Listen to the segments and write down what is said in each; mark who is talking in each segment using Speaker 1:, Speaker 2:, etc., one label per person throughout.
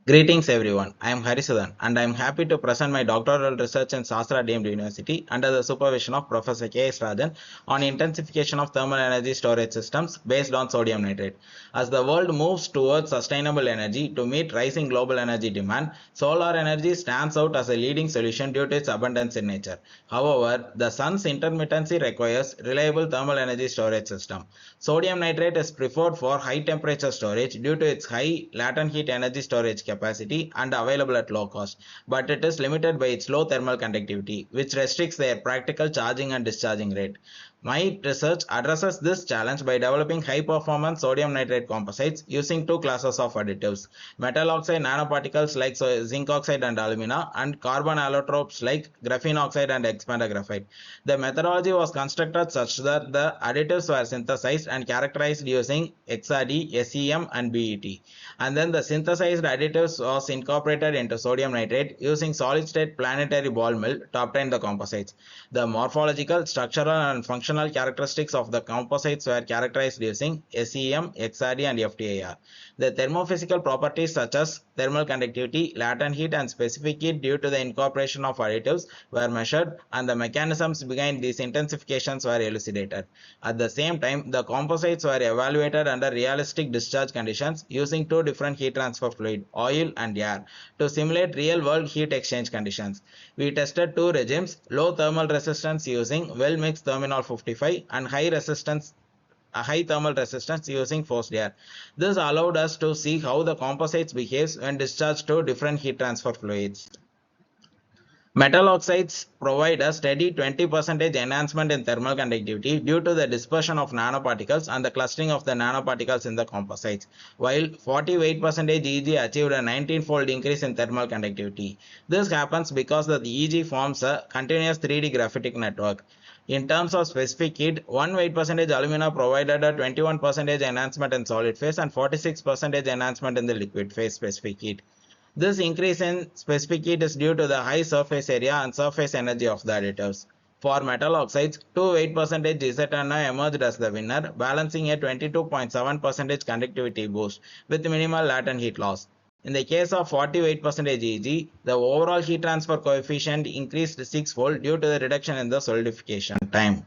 Speaker 1: Greetings everyone, I am Suthan and I am happy to present my doctoral research in SASTRA Deemed University under the supervision of Professor Rajan on intensification of thermal energy storage systems based on sodium nitrate. As the world moves towards sustainable energy to meet rising global energy demand, solar energy stands out as a leading solution due to its abundance in nature. However, the sun's intermittency requires reliable thermal energy storage system. Sodium nitrate is preferred for high temperature storage due to its high latent heat energy storage capacity and available at low cost, but it is limited by its low thermal conductivity, which restricts their practical charging and discharging rate. My research addresses this challenge by developing high-performance sodium nitrate composites using two classes of additives: metal oxide nanoparticles like zinc oxide and alumina, and carbon allotropes like graphene oxide and expander graphite. The methodology was constructed such that the additives were synthesized and characterized using XRD, SEM, and BET. And then the synthesized additives was incorporated into sodium nitrate using solid-state planetary ball mill to obtain the composites. The morphological, structural, and functional characteristics of the composites were characterized using SEM, XRD, and FTIR. The thermophysical properties such as thermal conductivity, latent heat, and specific heat due to the incorporation of additives were measured, and the mechanisms behind these intensifications were elucidated. At the same time, the composites were evaluated under realistic discharge conditions using two different heat transfer fluid, oil and air, to simulate real-world heat exchange conditions. We tested two regimes: low thermal resistance using well-mixed terminal 55 and high thermal resistance using forced air. This allowed us to see how the composites behaves when discharged to different heat transfer fluids. Metal oxides provide a steady 20% enhancement in thermal conductivity due to the dispersion of nanoparticles and the clustering of the nanoparticles in the composites, while 48% Eg achieved a 19-fold increase in thermal conductivity. This happens because the Eg forms a continuous 3D graphitic network. In terms of specific heat, 1 weight percentage alumina provided a 21% enhancement in solid phase and 46% enhancement in the liquid phase specific heat. This increase in specific heat is due to the high surface area and surface energy of the additives. For metal oxides, 2 weight percentage Zn emerged as the winner, balancing a 22.7% conductivity boost with minimal latent heat loss. In the case of 40 weight percentage Eg, the overall heat transfer coefficient increased sixfold due to the reduction in the solidification time.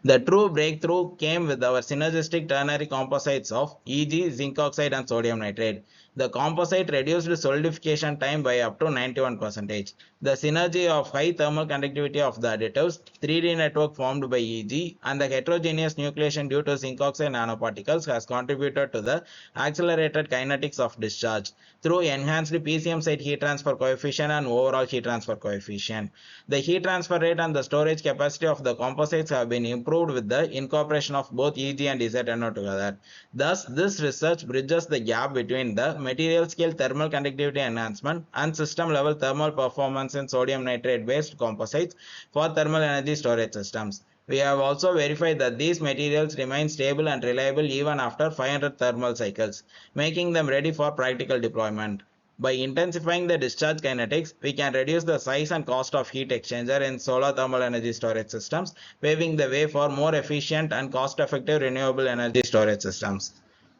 Speaker 1: The true breakthrough came with our synergistic ternary composites of Eg, zinc oxide, and sodium nitrate. The composite reduced solidification time by up to 91%. The synergy of high thermal conductivity of the additives, 3D network formed by Eg, and the heterogeneous nucleation due to zinc oxide nanoparticles has contributed to the accelerated kinetics of discharge through enhanced PCM site heat transfer coefficient and overall heat transfer coefficient. The heat transfer rate and the storage capacity of the composites have been improved with the incorporation of both Eg and ZnO together. Thus, this research bridges the gap between the material scale thermal conductivity enhancement and system level thermal performance in sodium nitrate based composites for thermal energy storage systems. We have also verified that these materials remain stable and reliable even after 500 thermal cycles, making them ready for practical deployment. By intensifying the discharge kinetics, we can reduce the size and cost of heat exchanger in solar thermal energy storage systems, paving the way for more efficient and cost-effective renewable energy storage systems.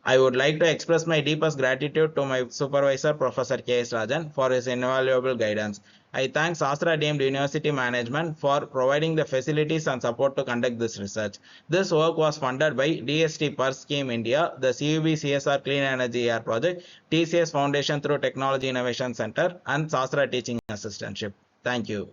Speaker 1: I would like to express my deepest gratitude to my supervisor, Professor K.S. Rajan, for his invaluable guidance. I thank SASTRA Deemed University management for providing the facilities and support to conduct this research. This work was funded by DST Per Scheme India, the CUB CSR Clean Energy Air Project, TCS Foundation through Technology Innovation Center, and SASTRA Teaching Assistantship. Thank you.